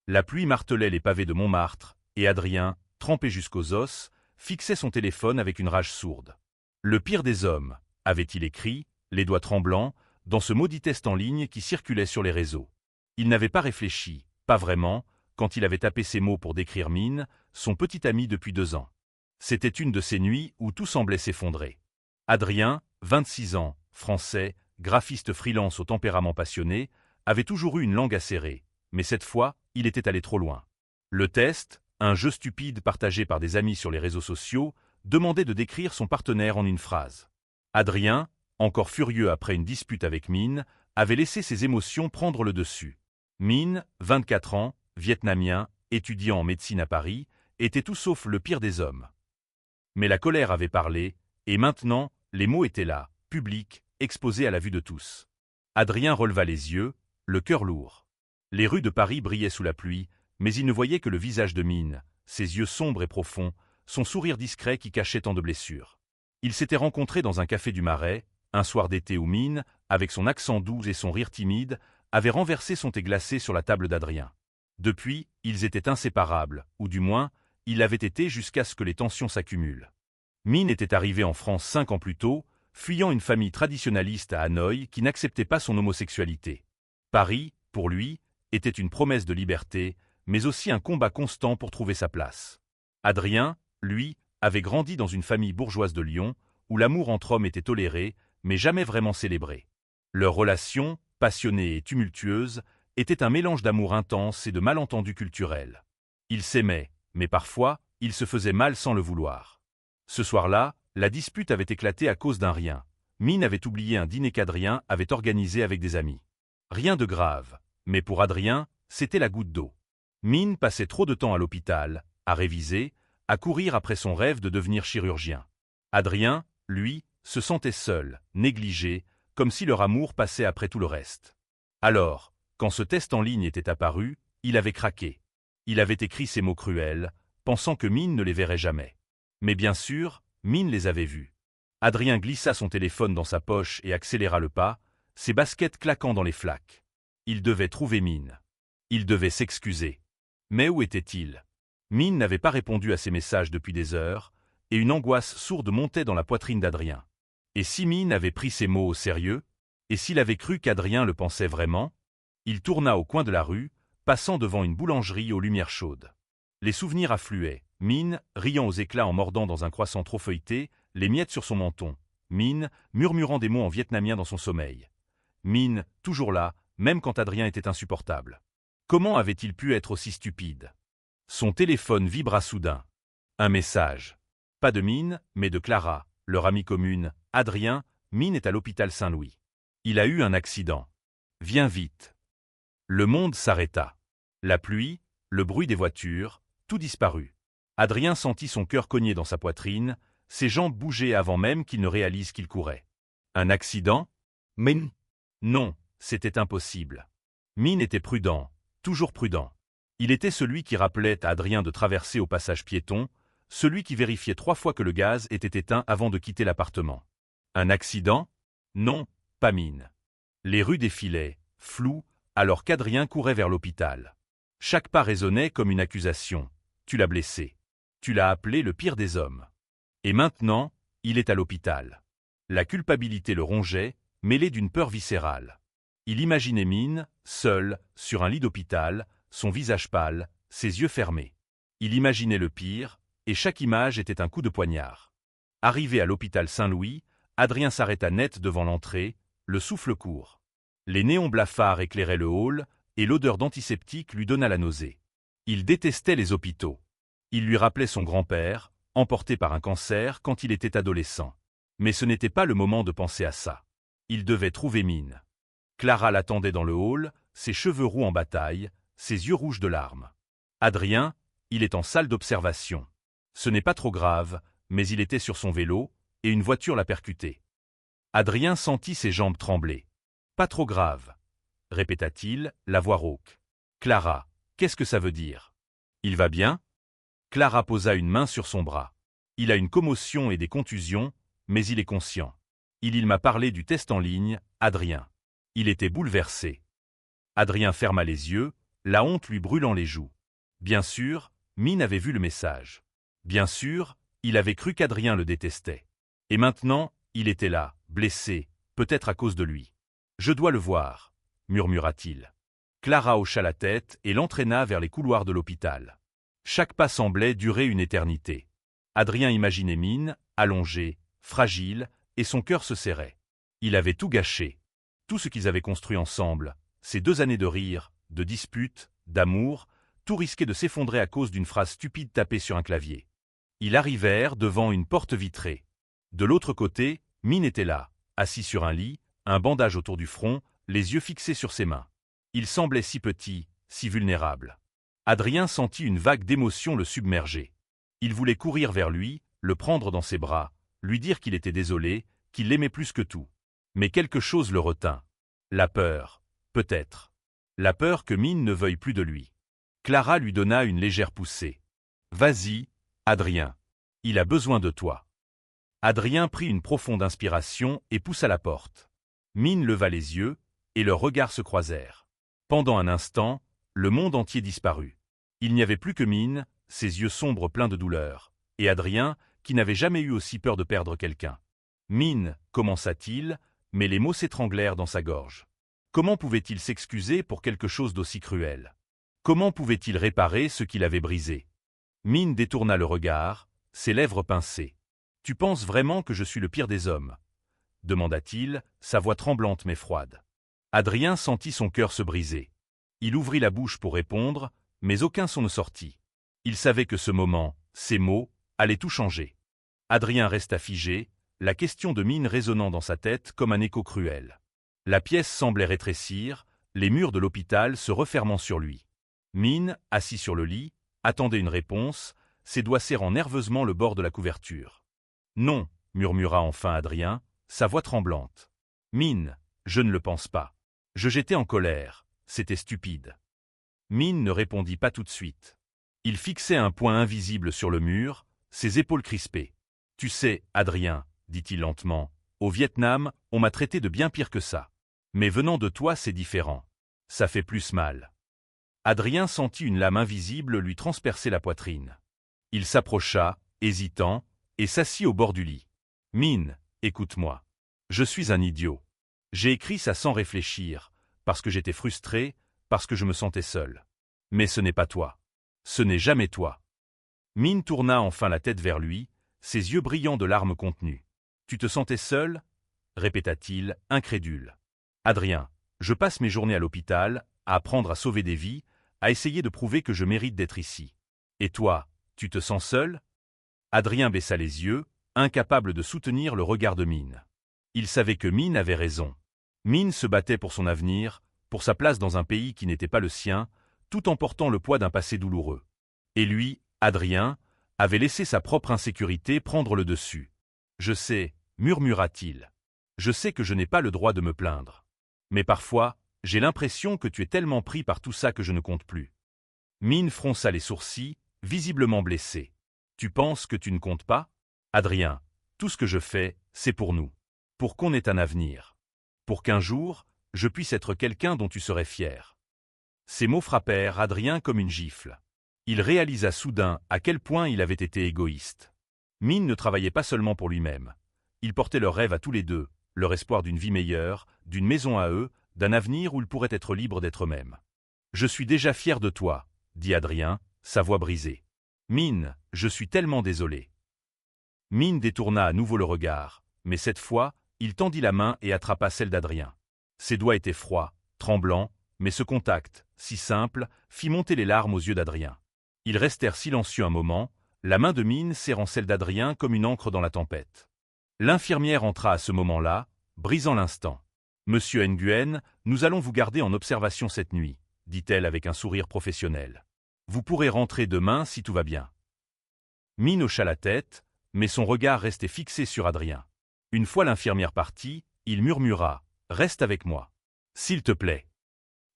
La pluie martelait les pavés de Montmartre, et Adrien, trempé jusqu'aux os, fixait son téléphone avec une rage sourde. Le pire des hommes, avait-il écrit, les doigts tremblants, dans ce maudit test en ligne qui circulait sur les réseaux. Il n'avait pas réfléchi, pas vraiment, quand il avait tapé ces mots pour décrire Mine, son petit ami depuis 2 ans. C'était une de ces nuits où tout semblait s'effondrer. Adrien, 26 ans, français, graphiste freelance au tempérament passionné, avait toujours eu une langue acérée, mais cette fois, il était allé trop loin. Le test, un jeu stupide partagé par des amis sur les réseaux sociaux, demandait de décrire son partenaire en une phrase. Adrien, encore furieux après une dispute avec Mine, avait laissé ses émotions prendre le dessus. Mine, 24 ans, vietnamien, étudiant en médecine à Paris, était tout sauf le pire des hommes. Mais la colère avait parlé, et maintenant, les mots étaient là, publics, exposés à la vue de tous. Adrien releva les yeux, le cœur lourd. Les rues de Paris brillaient sous la pluie, mais il ne voyait que le visage de Mine, ses yeux sombres et profonds, son sourire discret qui cachait tant de blessures. Ils s'étaient rencontrés dans un café du Marais, un soir d'été où Mine, avec son accent doux et son rire timide, avait renversé son thé glacé sur la table d'Adrien. Depuis, ils étaient inséparables, ou du moins, ils l'avaient été jusqu'à ce que les tensions s'accumulent. Mine était arrivé en France 5 ans plus tôt, fuyant une famille traditionnaliste à Hanoï qui n'acceptait pas son homosexualité. Paris, pour lui, était une promesse de liberté, mais aussi un combat constant pour trouver sa place. Adrien, lui, avait grandi dans une famille bourgeoise de Lyon, où l'amour entre hommes était toléré, mais jamais vraiment célébré. Leur relation, passionnée et tumultueuse, était un mélange d'amour intense et de malentendus culturels. Ils s'aimaient, mais parfois, ils se faisaient mal sans le vouloir. Ce soir-là, la dispute avait éclaté à cause d'un rien. Mine avait oublié un dîner qu'Adrien avait organisé avec des amis. Rien de grave, mais pour Adrien, c'était la goutte d'eau. Mine passait trop de temps à l'hôpital, à réviser, à courir après son rêve de devenir chirurgien. Adrien, lui, se sentait seul, négligé, comme si leur amour passait après tout le reste. Alors, quand ce test en ligne était apparu, il avait craqué. Il avait écrit ces mots cruels, pensant que Mine ne les verrait jamais. Mais bien sûr, Mine les avait vus. Adrien glissa son téléphone dans sa poche et accéléra le pas, ses baskets claquant dans les flaques. Il devait trouver Mine. Il devait s'excuser. Mais où était-il? Mine n'avait pas répondu à ses messages depuis des heures, et une angoisse sourde montait dans la poitrine d'Adrien. Et si Mine avait pris ses mots au sérieux? Et s'il avait cru qu'Adrien le pensait vraiment? Il tourna au coin de la rue, passant devant une boulangerie aux lumières chaudes. Les souvenirs affluaient. Mine, riant aux éclats en mordant dans un croissant trop feuilleté, les miettes sur son menton. Mine, murmurant des mots en vietnamien dans son sommeil. Mine, toujours là, même quand Adrien était insupportable. Comment avait-il pu être aussi stupide? Son téléphone vibra soudain. Un message. Pas de Mine, mais de Clara, leur amie commune. Adrien, Mine est à l'hôpital Saint-Louis. Il a eu un accident. Viens vite. Le monde s'arrêta. La pluie, le bruit des voitures, tout disparut. Adrien sentit son cœur cogner dans sa poitrine, ses jambes bougeaient avant même qu'il ne réalise qu'il courait. Un accident? Mine? Non, c'était impossible. Mine était prudent, toujours prudent. Il était celui qui rappelait à Adrien de traverser au passage piéton, celui qui vérifiait 3 fois que le gaz était éteint avant de quitter l'appartement. Un accident? Non, pas Mine. Les rues défilaient, floues, alors qu'Adrien courait vers l'hôpital. Chaque pas résonnait comme une accusation. Tu l'as blessé. Tu l'as appelé le pire des hommes. Et maintenant, il est à l'hôpital. La culpabilité le rongeait, mêlée d'une peur viscérale. Il imaginait Mine, seul, sur un lit d'hôpital, son visage pâle, ses yeux fermés. Il imaginait le pire, et chaque image était un coup de poignard. Arrivé à l'hôpital Saint-Louis, Adrien s'arrêta net devant l'entrée, le souffle court. Les néons blafards éclairaient le hall, et l'odeur d'antiseptique lui donna la nausée. Il détestait les hôpitaux. Il lui rappelait son grand-père, emporté par un cancer quand il était adolescent. Mais ce n'était pas le moment de penser à ça. Il devait trouver Mine. Clara l'attendait dans le hall, ses cheveux roux en bataille, ses yeux rouges de larmes. Adrien, il est en salle d'observation. Ce n'est pas trop grave, mais il était sur son vélo, et une voiture l'a percuté. Adrien sentit ses jambes trembler. Pas trop grave, répéta-t-il, la voix rauque. Clara, qu'est-ce que ça veut dire? Il va bien? Clara posa une main sur son bras. Il a une commotion et des contusions, mais il est conscient. Il m'a parlé du test en ligne, Adrien. Il était bouleversé. Adrien ferma les yeux, la honte lui brûlant les joues. Bien sûr, Mine avait vu le message. Bien sûr, il avait cru qu'Adrien le détestait. Et maintenant, il était là, blessé, peut-être à cause de lui. « Je dois le voir », murmura-t-il. Clara hocha la tête et l'entraîna vers les couloirs de l'hôpital. Chaque pas semblait durer une éternité. Adrien imaginait Mine, allongée, fragile, et son cœur se serrait. Il avait tout gâché. Tout ce qu'ils avaient construit ensemble, ces 2 années de rire, de disputes, d'amour, tout risquait de s'effondrer à cause d'une phrase stupide tapée sur un clavier. Ils arrivèrent devant une porte vitrée. De l'autre côté, Mine était là, assis sur un lit, un bandage autour du front, les yeux fixés sur ses mains. Il semblait si petit, si vulnérable. Adrien sentit une vague d'émotion le submerger. Il voulait courir vers lui, le prendre dans ses bras, lui dire qu'il était désolé, qu'il l'aimait plus que tout. Mais quelque chose le retint. La peur, peut-être. La peur que Mine ne veuille plus de lui. Clara lui donna une légère poussée. « Vas-y, Adrien. Il a besoin de toi. » Adrien prit une profonde inspiration et poussa la porte. Mine leva les yeux, et leurs regards se croisèrent. Pendant un instant, le monde entier disparut. Il n'y avait plus que Mine, ses yeux sombres pleins de douleur, et Adrien, qui n'avait jamais eu aussi peur de perdre quelqu'un. « Mine, commença-t-il, mais les mots s'étranglèrent dans sa gorge. Comment pouvait-il s'excuser pour quelque chose d'aussi cruel? Comment pouvait-il réparer ce qu'il avait brisé? Mine détourna le regard, ses lèvres pincées. « Tu penses vraiment que je suis le pire des hommes ?» demanda-t-il, sa voix tremblante mais froide. Adrien sentit son cœur se briser. Il ouvrit la bouche pour répondre, mais aucun son ne sortit. Il savait que ce moment, ces mots, allaient tout changer. Adrien resta figé, la question de Mine résonnant dans sa tête comme un écho cruel. La pièce semblait rétrécir, les murs de l'hôpital se refermant sur lui. Mine, assis sur le lit, attendait une réponse, ses doigts serrant nerveusement le bord de la couverture. « Non, » murmura enfin Adrien, sa voix tremblante. « Mine, je ne le pense pas. J'étais en colère, c'était stupide. » Mine ne répondit pas tout de suite. Il fixait un point invisible sur le mur, ses épaules crispées. « Tu sais, Adrien, » dit-il lentement, « au Vietnam, on m'a traité de bien pire que ça. Mais venant de toi, c'est différent. Ça fait plus mal. » Adrien sentit une lame invisible lui transpercer la poitrine. Il s'approcha, hésitant, et s'assit au bord du lit. « Mine, écoute-moi. Je suis un idiot. J'ai écrit ça sans réfléchir, parce que j'étais frustré, parce que je me sentais seul. Mais ce n'est pas toi. Ce n'est jamais toi. » Mine tourna enfin la tête vers lui, ses yeux brillants de larmes contenues. « Tu te sentais seul ?» répéta-t-il, incrédule. « Adrien, je passe mes journées à l'hôpital, à apprendre à sauver des vies, à essayer de prouver que je mérite d'être ici. Et toi, tu te sens seul ?» Adrien baissa les yeux, incapable de soutenir le regard de Mine. Il savait que Mine avait raison. Mine se battait pour son avenir, pour sa place dans un pays qui n'était pas le sien, tout en portant le poids d'un passé douloureux. Et lui, Adrien, avait laissé sa propre insécurité prendre le dessus. « Je sais, » murmura-t-il. « Je sais que je n'ai pas le droit de me plaindre. Mais parfois, j'ai l'impression que tu es tellement pris par tout ça que je ne compte plus. » Mine fronça les sourcils, visiblement blessé. « Tu penses que tu ne comptes pas? Adrien, tout ce que je fais, c'est pour nous. Pour qu'on ait un avenir. Pour qu'un jour, je puisse être quelqu'un dont tu serais fier. » Ces mots frappèrent Adrien comme une gifle. Il réalisa soudain à quel point il avait été égoïste. Mine ne travaillait pas seulement pour lui-même. Il portait leur rêve à tous les deux, leur espoir d'une vie meilleure, d'une maison à eux, d'un avenir où ils pourraient être libres d'être eux-mêmes. « Je suis déjà fier de toi, » dit Adrien, sa voix brisée. « Mine, je suis tellement désolé. » Mine détourna à nouveau le regard, mais cette fois, il tendit la main et attrapa celle d'Adrien. Ses doigts étaient froids, tremblants, mais ce contact, si simple, fit monter les larmes aux yeux d'Adrien. Ils restèrent silencieux un moment, la main de Mine serrant celle d'Adrien comme une ancre dans la tempête. L'infirmière entra à ce moment-là, brisant l'instant. « Monsieur Nguyen, nous allons vous garder en observation cette nuit, » dit-elle avec un sourire professionnel. « Vous pourrez rentrer demain si tout va bien. » Mine hocha la tête, mais son regard restait fixé sur Adrien. Une fois l'infirmière partie, il murmura « Reste avec moi. S'il te plaît. »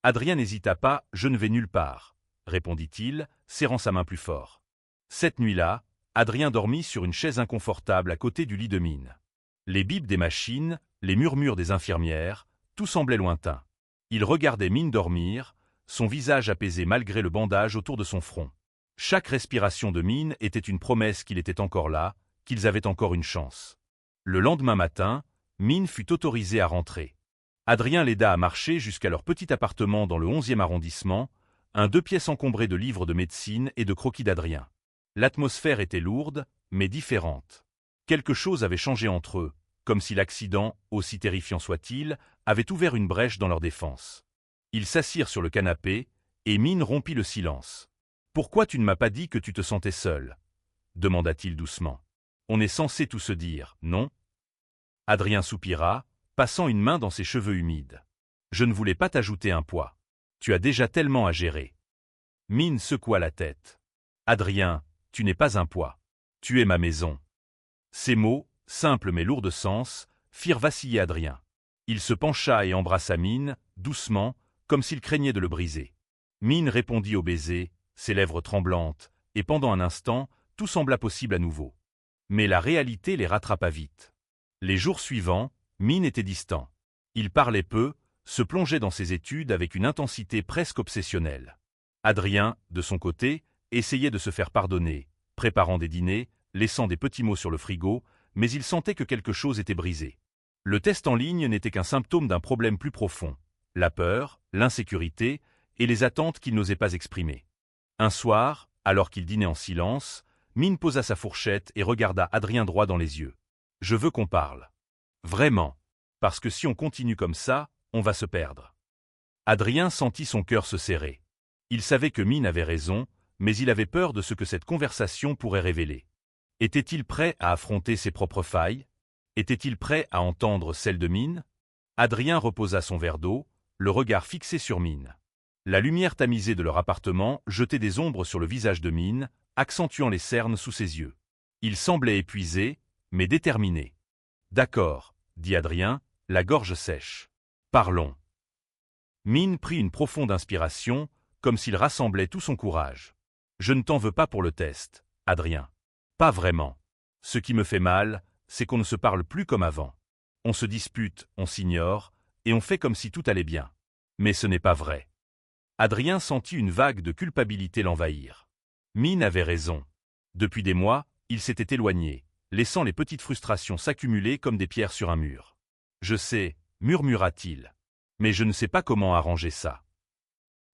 Adrien n'hésita pas « Je ne vais nulle part », répondit-il, serrant sa main plus fort. Cette nuit-là, Adrien dormit sur une chaise inconfortable à côté du lit de Mine. Les bips des machines, les murmures des infirmières, tout semblait lointain. Il regardait Mine dormir, son visage apaisé malgré le bandage autour de son front. Chaque respiration de Min était une promesse qu'il était encore là, qu'ils avaient encore une chance. Le lendemain matin, Min fut autorisé à rentrer. Adrien l'aida à marcher jusqu'à leur petit appartement dans le 11e arrondissement, un 2 pièces encombré de livres de médecine et de croquis d'Adrien. L'atmosphère était lourde, mais différente. Quelque chose avait changé entre eux, comme si l'accident, aussi terrifiant soit-il, avait ouvert une brèche dans leur défense. Ils s'assirent sur le canapé, et Min rompit le silence. « Pourquoi tu ne m'as pas dit que tu te sentais seul ?» demanda-t-il doucement. « On est censé tout se dire, non ?» Adrien soupira, passant une main dans ses cheveux humides. « Je ne voulais pas t'ajouter un poids. Tu as déjà tellement à gérer. » Min secoua la tête. « Adrien, tu n'es pas un poids. Tu es ma maison. » Ces mots, simples mais lourds de sens, firent vaciller Adrien. Il se pencha et embrassa Min, doucement, comme s'il craignait de le briser. Min répondit au baiser, ses lèvres tremblantes, et pendant un instant, tout sembla possible à nouveau. Mais la réalité les rattrapa vite. Les jours suivants, Min était distant. Il parlait peu, se plongeait dans ses études avec une intensité presque obsessionnelle. Adrien, de son côté, essayait de se faire pardonner, préparant des dîners, laissant des petits mots sur le frigo, mais il sentait que quelque chose était brisé. Le test en ligne n'était qu'un symptôme d'un problème plus profond, la peur, l'insécurité et les attentes qu'il n'osait pas exprimer. Un soir, alors qu'il dînait en silence, Min posa sa fourchette et regarda Adrien droit dans les yeux. « Je veux qu'on parle. Vraiment. Parce que si on continue comme ça, on va se perdre. » Adrien sentit son cœur se serrer. Il savait que Min avait raison, mais il avait peur de ce que cette conversation pourrait révéler. Était-il prêt à affronter ses propres failles? Était-il prêt à entendre celles de Min? Adrien reposa son verre d'eau, le regard fixé sur Min. La lumière tamisée de leur appartement jetait des ombres sur le visage de Min, accentuant les cernes sous ses yeux. Il semblait épuisé, mais déterminé. « D'accord, » dit Adrien, la gorge sèche. « Parlons. » Min prit une profonde inspiration, comme s'il rassemblait tout son courage. « Je ne t'en veux pas pour le test, Adrien. Pas vraiment. Ce qui me fait mal, c'est qu'on ne se parle plus comme avant. On se dispute, on s'ignore, et on fait comme si tout allait bien. Mais ce n'est pas vrai. » Adrien sentit une vague de culpabilité l'envahir. Min avait raison. Depuis des mois, il s'était éloigné, laissant les petites frustrations s'accumuler comme des pierres sur un mur. « Je sais, » murmura-t-il. « Mais je ne sais pas comment arranger ça. »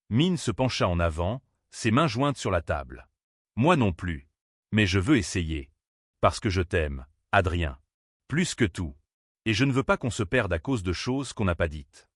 Min se pencha en avant, ses mains jointes sur la table. « Moi non plus. Mais je veux essayer. Parce que je t'aime, Adrien. Plus que tout. Et je ne veux pas qu'on se perde à cause de choses qu'on n'a pas dites. »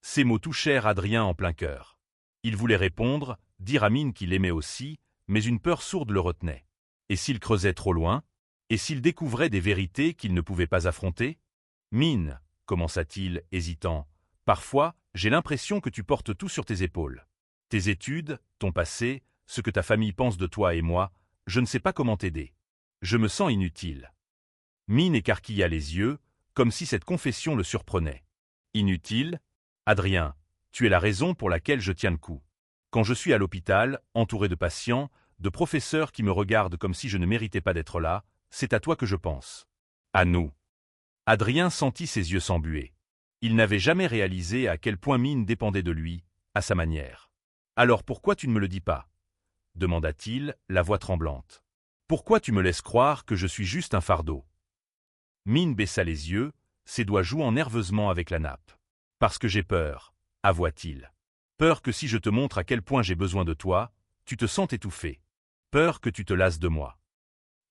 Ces mots touchèrent Adrien en plein cœur. Il voulait répondre, dire à Min qu'il aimait aussi, mais une peur sourde le retenait. Et s'il creusait trop loin? Et s'il découvrait des vérités qu'il ne pouvait pas affronter? « Min, » commença-t-il, hésitant, « parfois, j'ai l'impression que tu portes tout sur tes épaules. Tes études, ton passé, ce que ta famille pense de toi et moi, je ne sais pas comment t'aider. Je me sens inutile. » Min écarquilla les yeux, comme si cette confession le surprenait. « Inutile? Adrien, tu es la raison pour laquelle je tiens le coup. Quand je suis à l'hôpital, entouré de patients, de professeurs qui me regardent comme si je ne méritais pas d'être là, c'est à toi que je pense. À nous. » Adrien sentit ses yeux s'embuer. Il n'avait jamais réalisé à quel point Min dépendait de lui, à sa manière. « Alors pourquoi tu ne me le dis pas ?» demanda-t-il, la voix tremblante. « Pourquoi tu me laisses croire que je suis juste un fardeau ?» Min baissa les yeux, ses doigts jouant nerveusement avec la nappe. « Parce que j'ai peur, » avoua-t-il. « Peur que si je te montre à quel point j'ai besoin de toi, tu te sentes étouffé. Peur que tu te lasses de moi. »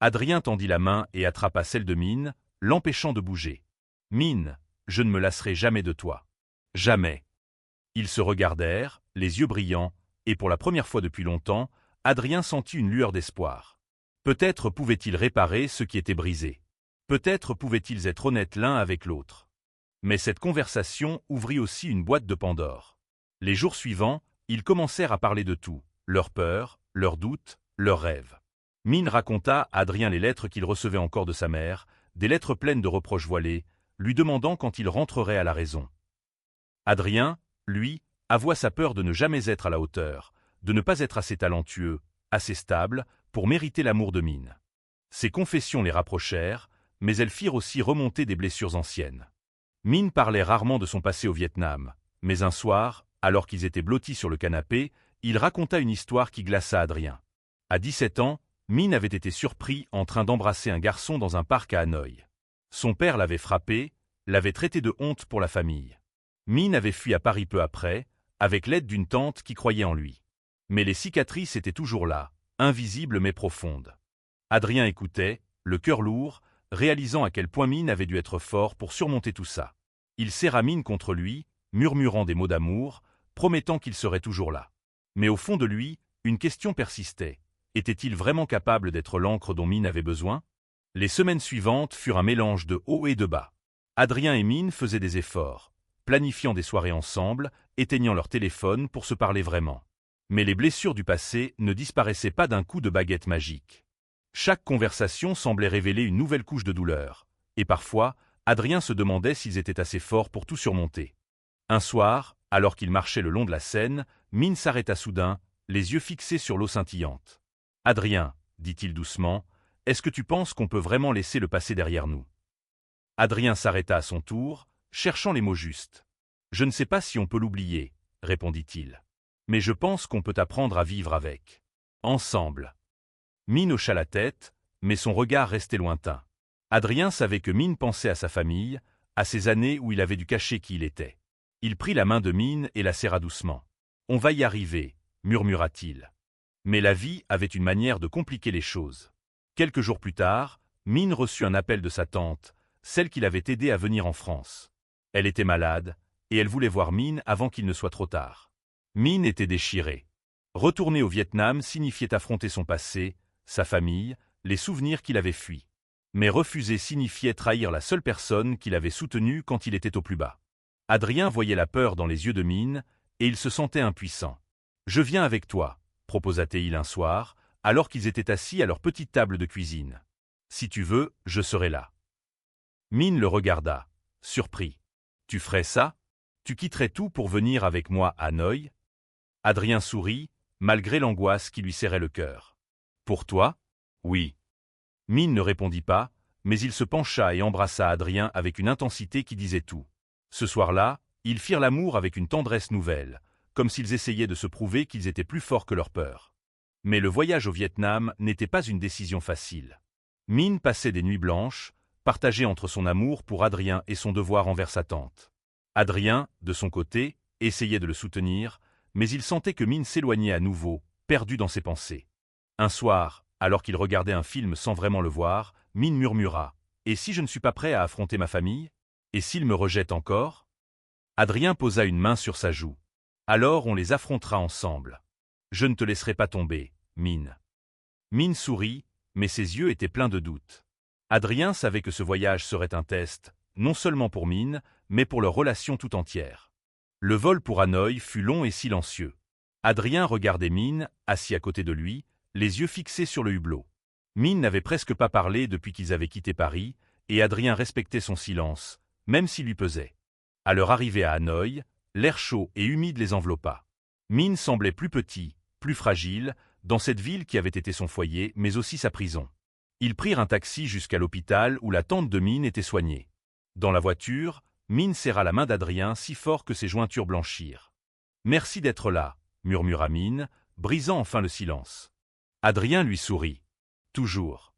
Adrien tendit la main et attrapa celle de Min, l'empêchant de bouger. « Min, je ne me lasserai jamais de toi. Jamais. » Ils se regardèrent, les yeux brillants, et pour la première fois depuis longtemps, Adrien sentit une lueur d'espoir. Peut-être pouvaient-ils réparer ce qui était brisé. Peut-être pouvaient-ils être honnêtes l'un avec l'autre. Mais cette conversation ouvrit aussi une boîte de Pandore. Les jours suivants, ils commencèrent à parler de tout, leurs peurs, leurs doutes, leurs rêves. Min raconta à Adrien les lettres qu'il recevait encore de sa mère, des lettres pleines de reproches voilés, lui demandant quand il rentrerait à la raison. Adrien, lui, avoua sa peur de ne jamais être à la hauteur, de ne pas être assez talentueux, assez stable, pour mériter l'amour de Min. Ces confessions les rapprochèrent, mais elles firent aussi remonter des blessures anciennes. Min parlait rarement de son passé au Vietnam, mais un soir, alors qu'ils étaient blottis sur le canapé, il raconta une histoire qui glaça Adrien. À 17 ans, Min avait été surpris en train d'embrasser un garçon dans un parc à Hanoï. Son père l'avait frappé, l'avait traité de honte pour la famille. Min avait fui à Paris peu après, avec l'aide d'une tante qui croyait en lui. Mais les cicatrices étaient toujours là, invisibles mais profondes. Adrien écoutait, le cœur lourd, réalisant à quel point Min avait dû être fort pour surmonter tout ça. Il serra Min contre lui, murmurant des mots d'amour, promettant qu'il serait toujours là. Mais au fond de lui, une question persistait. Était-il vraiment capable d'être l'encre dont Min avait besoin? Les semaines suivantes furent un mélange de haut et de bas. Adrien et Min faisaient des efforts, planifiant des soirées ensemble, éteignant leur téléphone pour se parler vraiment. Mais les blessures du passé ne disparaissaient pas d'un coup de baguette magique. Chaque conversation semblait révéler une nouvelle couche de douleur, et parfois, Adrien se demandait s'ils étaient assez forts pour tout surmonter. Un soir, alors qu'il marchait le long de la Seine, Min s'arrêta soudain, les yeux fixés sur l'eau scintillante. « Adrien, dit-il doucement, est-ce que tu penses qu'on peut vraiment laisser le passé derrière nous ?» Adrien s'arrêta à son tour, cherchant les mots justes. « Je ne sais pas si on peut l'oublier, » répondit-il. « Mais je pense qu'on peut apprendre à vivre avec. Ensemble. » Min hocha la tête, mais son regard restait lointain. Adrien savait que Min pensait à sa famille, à ces années où il avait dû cacher qui il était. Il prit la main de Min et la serra doucement. « On va y arriver, » murmura-t-il. Mais la vie avait une manière de compliquer les choses. Quelques jours plus tard, Min reçut un appel de sa tante, celle qui l'avait aidé à venir en France. Elle était malade, et elle voulait voir Min avant qu'il ne soit trop tard. Min était déchiré. Retourner au Vietnam signifiait affronter son passé, sa famille, les souvenirs qu'il avait fuis. Mais refuser signifiait trahir la seule personne qu'il avait soutenue quand il était au plus bas. Adrien voyait la peur dans les yeux de Min, et il se sentait impuissant. « Je viens avec toi », proposa-t-il un soir, alors qu'ils étaient assis à leur petite table de cuisine. « Si tu veux, je serai là. » Min le regarda, surpris. « Tu ferais ça? Tu quitterais tout pour venir avec moi à Hanoï ?» Adrien sourit, malgré l'angoisse qui lui serrait le cœur. « Pour toi? Oui. » Min ne répondit pas, mais il se pencha et embrassa Adrien avec une intensité qui disait tout. Ce soir-là, ils firent l'amour avec une tendresse nouvelle, comme s'ils essayaient de se prouver qu'ils étaient plus forts que leur peur. Mais le voyage au Vietnam n'était pas une décision facile. Min passait des nuits blanches, partagées entre son amour pour Adrien et son devoir envers sa tante. Adrien, de son côté, essayait de le soutenir, mais il sentait que Min s'éloignait à nouveau, perdu dans ses pensées. Un soir, alors qu'il regardait un film sans vraiment le voir, Min murmura « Et si je ne suis pas prêt à affronter ma famille? Et s'il me rejette encore ?» Adrien posa une main sur sa joue. « Alors on les affrontera ensemble. Je ne te laisserai pas tomber, Min. » Min sourit, mais ses yeux étaient pleins de doute. Adrien savait que ce voyage serait un test, non seulement pour Min, mais pour leur relation tout entière. Le vol pour Hanoï fut long et silencieux. Adrien regardait Min, assis à côté de lui, les yeux fixés sur le hublot. Min n'avait presque pas parlé depuis qu'ils avaient quitté Paris, et Adrien respectait son silence, même s'il lui pesait. À leur arrivée à Hanoï, l'air chaud et humide les enveloppa. Min semblait plus petit, plus fragile, dans cette ville qui avait été son foyer, mais aussi sa prison. Ils prirent un taxi jusqu'à l'hôpital où la tante de Min était soignée. Dans la voiture, Min serra la main d'Adrien si fort que ses jointures blanchirent. « Merci d'être là », murmura Min, brisant enfin le silence. Adrien lui sourit. « Toujours. »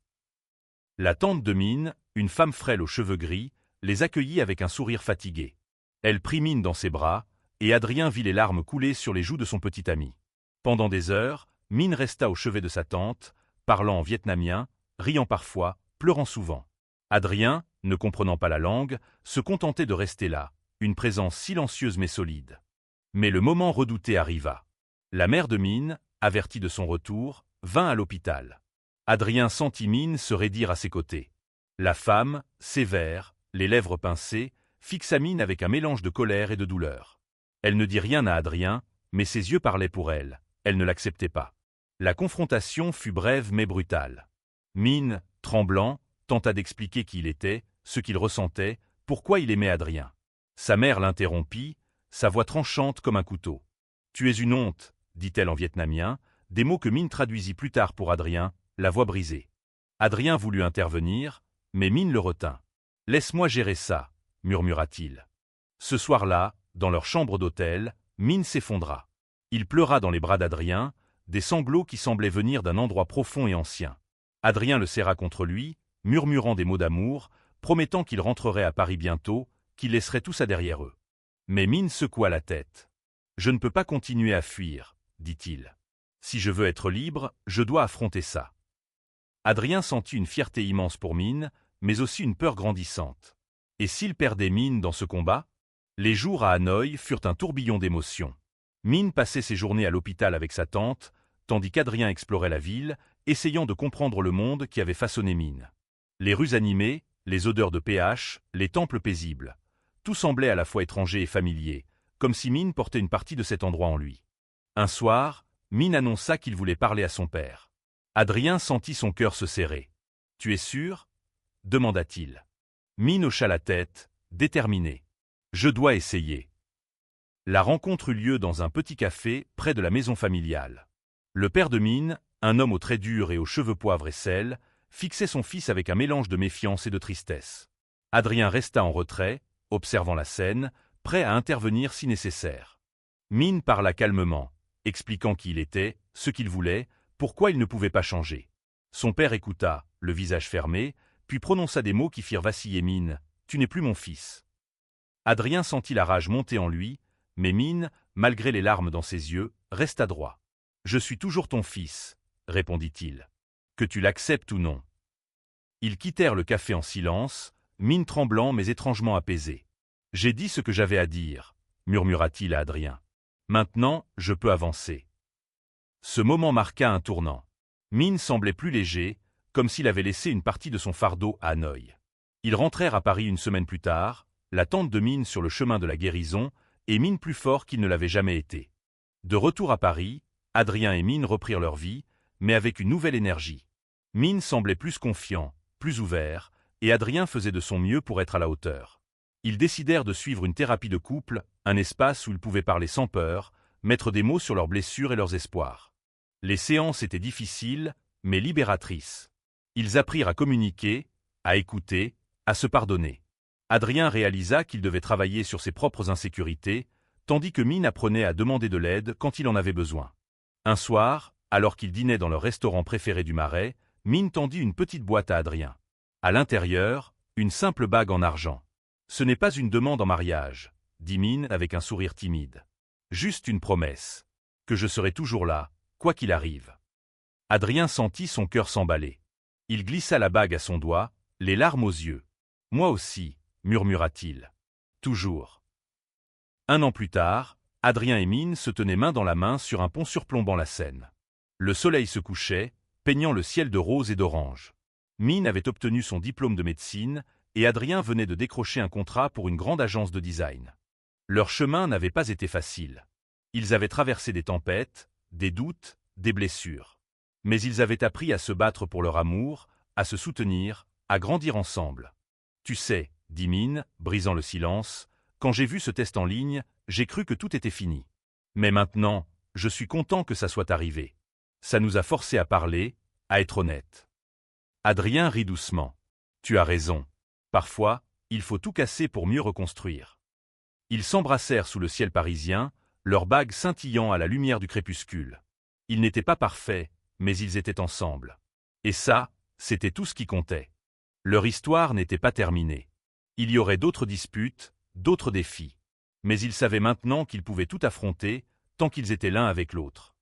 La tante de Min, une femme frêle aux cheveux gris, les accueillit avec un sourire fatigué. Elle prit Min dans ses bras, et Adrien vit les larmes couler sur les joues de son petit ami. Pendant des heures, Min resta au chevet de sa tante, parlant en vietnamien, riant parfois, pleurant souvent. Adrien, ne comprenant pas la langue, se contentait de rester là, une présence silencieuse mais solide. Mais le moment redouté arriva. La mère de Min, avertie de son retour, vint à l'hôpital. Adrien sentit Min se raidir à ses côtés. La femme, sévère, les lèvres pincées, fixa Min avec un mélange de colère et de douleur. Elle ne dit rien à Adrien, mais ses yeux parlaient pour elle. Elle ne l'acceptait pas. La confrontation fut brève mais brutale. Min, tremblant, tenta d'expliquer qui il était, ce qu'il ressentait, pourquoi il aimait Adrien. Sa mère l'interrompit, sa voix tranchante comme un couteau. « Tu es une honte », dit-elle en vietnamien, des mots que Min traduisit plus tard pour Adrien, la voix brisée. Adrien voulut intervenir, mais Min le retint. « Laisse-moi gérer ça », murmura-t-il. Ce soir-là, dans leur chambre d'hôtel, Mine s'effondra. Il pleura dans les bras d'Adrien, des sanglots qui semblaient venir d'un endroit profond et ancien. Adrien le serra contre lui, murmurant des mots d'amour, promettant qu'ils rentreraient à Paris bientôt, qu'ils laisseraient tout ça derrière eux. Mais Mine secoua la tête. « Je ne peux pas continuer à fuir, » dit-il. « Si je veux être libre, je dois affronter ça. » Adrien sentit une fierté immense pour Mine, mais aussi une peur grandissante. Et s'il perdait Mine dans ce combat? Les jours à Hanoï furent un tourbillon d'émotions. Mine passait ses journées à l'hôpital avec sa tante, tandis qu'Adrien explorait la ville, essayant de comprendre le monde qui avait façonné Mine. Les rues animées, les odeurs de PH, les temples paisibles. Tout semblait à la fois étranger et familier, comme si Mine portait une partie de cet endroit en lui. Un soir, Mine annonça qu'il voulait parler à son père. Adrien sentit son cœur se serrer. « Tu es sûr ?» demanda-t-il. Mine hocha la tête, déterminé. « Je dois essayer. » La rencontre eut lieu dans un petit café près de la maison familiale. Le père de Mine, un homme aux traits durs et aux cheveux poivre et sel, fixait son fils avec un mélange de méfiance et de tristesse. Adrien resta en retrait, observant la scène, prêt à intervenir si nécessaire. Mine parla calmement, expliquant qui il était, ce qu'il voulait, pourquoi il ne pouvait pas changer. Son père écouta, le visage fermé, puis prononça des mots qui firent vaciller Mine. « Tu n'es plus mon fils. » Adrien sentit la rage monter en lui, mais Mine, malgré les larmes dans ses yeux, resta droit. « Je suis toujours ton fils, » répondit-il. « Que tu l'acceptes ou non. » Ils quittèrent le café en silence, Mine tremblant mais étrangement apaisé. « J'ai dit ce que j'avais à dire, » murmura-t-il à Adrien. « Maintenant, je peux avancer. » Ce moment marqua un tournant. Mine semblait plus léger, comme s'il avait laissé une partie de son fardeau à Hanoï. Ils rentrèrent à Paris une semaine plus tard, la tante de Mine sur le chemin de la guérison, et Mine plus fort qu'il ne l'avait jamais été. De retour à Paris, Adrien et Mine reprirent leur vie, mais avec une nouvelle énergie. Mine semblait plus confiant, plus ouvert, et Adrien faisait de son mieux pour être à la hauteur. Ils décidèrent de suivre une thérapie de couple, un espace où ils pouvaient parler sans peur, mettre des mots sur leurs blessures et leurs espoirs. Les séances étaient difficiles, mais libératrices. Ils apprirent à communiquer, à écouter, à se pardonner. Adrien réalisa qu'il devait travailler sur ses propres insécurités, tandis que Mine apprenait à demander de l'aide quand il en avait besoin. Un soir, alors qu'ils dînaient dans leur restaurant préféré du Marais, Mine tendit une petite boîte à Adrien. À l'intérieur, une simple bague en argent. « Ce n'est pas une demande en mariage, » dit Mine avec un sourire timide. « Juste une promesse. Que je serai toujours là, quoi qu'il arrive. » Adrien sentit son cœur s'emballer. Il glissa la bague à son doigt, les larmes aux yeux. « Moi aussi, » murmura-t-il. « Toujours. » 1 an plus tard, Adrien et Mine se tenaient main dans la main sur un pont surplombant la Seine. Le soleil se couchait, peignant le ciel de rose et d'orange. Mine avait obtenu son diplôme de médecine et Adrien venait de décrocher un contrat pour une grande agence de design. Leur chemin n'avait pas été facile. Ils avaient traversé des tempêtes, des doutes, des blessures. Mais ils avaient appris à se battre pour leur amour, à se soutenir, à grandir ensemble. « Tu sais, » dit Mine, brisant le silence, « quand j'ai vu ce test en ligne, j'ai cru que tout était fini. Mais maintenant, je suis content que ça soit arrivé. Ça nous a forcés à parler, à être honnêtes. » Adrien rit doucement. « Tu as raison. Parfois, il faut tout casser pour mieux reconstruire. » Ils s'embrassèrent sous le ciel parisien, leurs bagues scintillant à la lumière du crépuscule. Ils n'étaient pas parfaits, mais ils étaient ensemble. Et ça, c'était tout ce qui comptait. Leur histoire n'était pas terminée. Il y aurait d'autres disputes, d'autres défis. Mais ils savaient maintenant qu'ils pouvaient tout affronter, tant qu'ils étaient l'un avec l'autre.